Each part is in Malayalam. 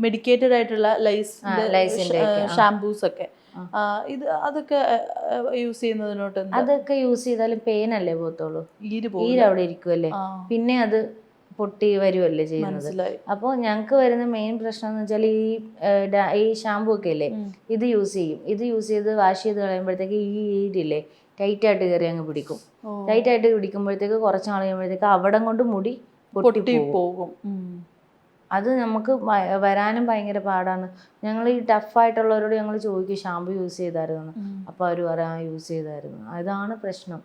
മെഡിക്കേറ്റഡ് ആയിട്ടുള്ള ലൈസിന്റെ ഷാംപൂസ് ഒക്കെ അതൊക്കെ യൂസ് ചെയ്യുന്നതിനോട്ട് അതൊക്കെ യൂസ് ചെയ്താലും പെയിൻ അല്ലേ പോകത്തുള്ളൂ, ഈര് അവിടെ ഇരിക്കുമല്ലേ, പിന്നെ അത് പൊട്ടി വരുമല്ലേ ചെയ്യുന്നത്. അപ്പോൾ ഞങ്ങൾക്ക് വരുന്ന മെയിൻ പ്രശ്നം എന്ന് വെച്ചാൽ ഈ ഷാമ്പൂ ഒക്കെ ഇല്ലേ, ഇത് യൂസ് ചെയ്ത് വാഷ് ചെയ്ത് കളയുമ്പോഴത്തേക്ക് ഈ ഈരില്ലേ ടൈറ്റായിട്ട് കയറി അങ്ങ് പിടിക്കും. ടൈറ്റായിട്ട് പിടിക്കുമ്പോഴത്തേക്ക് കുറച്ച് നാൾ കഴിയുമ്പോഴത്തേക്ക് അവിടം കൊണ്ട് മുടി പൊട്ടിപ്പോകും. അത് നമുക്ക് വരാനും ഭയങ്കര പാടാണ്. ഞങ്ങൾ ഈ ടഫായിട്ടുള്ളവരോട് ഞങ്ങൾ ചോദിക്കും ഷാമ്പു യൂസ് ചെയ്തായിരുന്നു, അപ്പോൾ അവർ പറയാം യൂസ് ചെയ്തായിരുന്നു. അതാണ് പ്രശ്നം.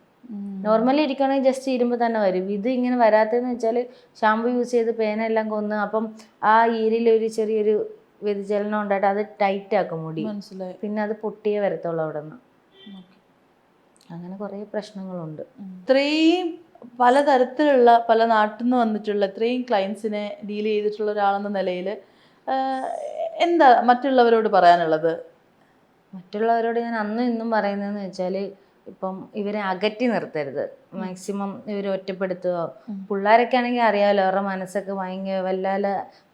നോർമലി ഇരിക്കുകയാണെങ്കിൽ ജസ്റ്റ് ഇരുമ്പോൾ തന്നെ വരും. ഇത് ഇങ്ങനെ വരാത്തതെന്ന് വെച്ചാൽ ഷാമ്പു യൂസ് ചെയ്ത് പേനെല്ലാം കൊന്ന് അപ്പം ആ ഈരിലൊരു ചെറിയൊരു വ്യതിചലനം ഉണ്ടായിട്ട് അത് ടൈറ്റ് ആക്കും മുടി, പിന്നെ അത് പൊട്ടിയേ വരത്തുള്ളൂ അവിടെ നിന്ന്. അങ്ങനെ കുറേ പ്രശ്നങ്ങളുണ്ട്. ഇത്രയും പലതരത്തിലുള്ള പല നാട്ടിൽ നിന്ന് വന്നിട്ടുള്ള ഇത്രയും ക്ലയൻസിനെ ഡീൽ ചെയ്തിട്ടുള്ള ഒരാളെന്ന നിലയിൽ എന്താ മറ്റുള്ളവരോട് പറയാനുള്ളത്? മറ്റുള്ളവരോട് ഞാൻ അന്നും ഇന്നും പറയുന്നതെന്ന് വെച്ചാൽ ഇപ്പം ഇവരെ അകറ്റി നിർത്തരുത്, മാക്സിമം ഇവരെ ഒറ്റപ്പെടുത്തുക. പിള്ളേരൊക്കെ ആണെങ്കിൽ അറിയാമല്ലോ, അവരുടെ മനസ്സൊക്കെ ഭയങ്കര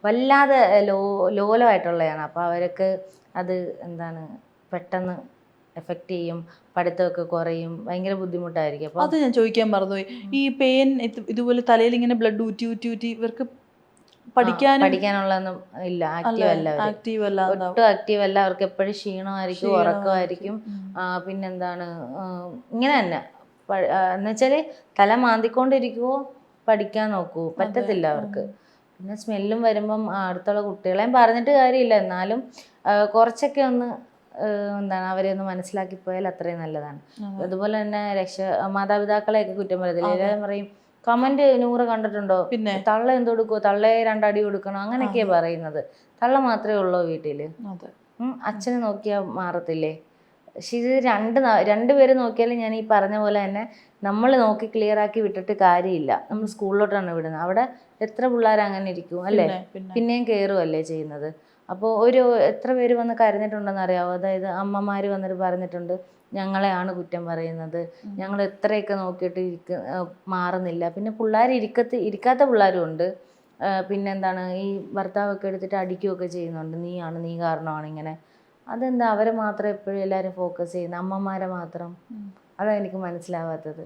വല്ലാതെ ലോലമായിട്ടുള്ളതാണ്. അപ്പോൾ അവരൊക്കെ അത് എന്താണ് പെട്ടെന്ന് എഫക്റ്റ് ചെയ്യും, പഠിത്തമൊക്കെ കുറയും, ഭയങ്കര ബുദ്ധിമുട്ടായിരിക്കും. അപ്പോൾ അത് ഞാൻ ചോദിക്കാൻ മറന്നുപോയി, ഈ പെയിൻ ഇതുപോലെ തലയിൽ ഇങ്ങനെ ബ്ലഡ് ഊറ്റി ഇവർക്ക് പഠിക്കാനുള്ളതൊന്നും ഇല്ല, ആക്റ്റീവ് അല്ല, ഒട്ടും ആക്റ്റീവ് അല്ല. അവർക്ക് എപ്പോഴും ക്ഷീണമായിരിക്കും, ഉറക്കമായിരിക്കും. പിന്നെന്താണ് ഇങ്ങനെ തന്നെ എന്നുവെച്ചാൽ തല മാന്തിക്കൊണ്ടിരിക്കുവോ പഠിക്കാൻ നോക്കൂ, പറ്റത്തില്ല അവർക്ക്. പിന്നെ സ്മെല്ലും വരുമ്പം അടുത്തുള്ള കുട്ടികളെയും പറഞ്ഞിട്ട് കാര്യമില്ല, എന്നാലും കുറച്ചൊക്കെ ഒന്ന് എന്താണ് അവരെ ഒന്ന് മനസ്സിലാക്കി പോയാൽ അത്രയും നല്ലതാണ്. അതുപോലെ തന്നെ മാതാപിതാക്കളെയൊക്കെ കുറ്റം പറയത്തില്ല, എല്ലാവരും പറയും കമന്റ് 100 കണ്ടിട്ടുണ്ടോ, പിന്നെ തള്ള എന്ത് കൊടുക്കുമോ, തള്ളയെ 2 അടി കൊടുക്കണം അങ്ങനെയൊക്കെയാ പറയുന്നത്. തള്ള മാത്രമേ ഉള്ളൂ വീട്ടിൽ, അച്ഛനെ നോക്കിയാൽ മാറത്തില്ലേ? പക്ഷെ ഇത് രണ്ടുപേര് നോക്കിയാലും ഞാൻ ഈ പറഞ്ഞ പോലെ തന്നെ നമ്മൾ നോക്കി ക്ലിയർ ആക്കി വിട്ടിട്ട് കാര്യമില്ല. നമ്മൾ സ്കൂളിലോട്ടാണ് വിടുന്നത്, അവിടെ എത്ര പിള്ളേർ അങ്ങനെ ഇരിക്കും അല്ലേ, പിന്നെയും കയറുമല്ലേ ചെയ്യുന്നത്. അപ്പോൾ എത്ര പേര് വന്ന് കരഞ്ഞിട്ടുണ്ടെന്ന് അറിയാമോ? അതായത് അമ്മമാർ വന്നിട്ട് പറഞ്ഞിട്ടുണ്ട് ഞങ്ങളെയാണ് കുറ്റം പറയുന്നത്, ഞങ്ങൾ എത്രയൊക്കെ നോക്കിയിട്ട് മാറുന്നില്ല. പിന്നെ പിള്ളേർ ഇരിക്കാത്ത പിള്ളേരും ഉണ്ട്. പിന്നെന്താണ് ഈ ഭർത്താവൊക്കെ എടുത്തിട്ട് അടിക്കുകയൊക്കെ ചെയ്യുന്നുണ്ട്, നീ കാരണമാണ് ഇങ്ങനെ. അതെന്താ അവരെ മാത്രം എപ്പോഴും എല്ലാവരും ഫോക്കസ് ചെയ്യുന്നത്, അമ്മമാരെ മാത്രം? അതാണ് എനിക്ക് മനസ്സിലാവാത്തത്.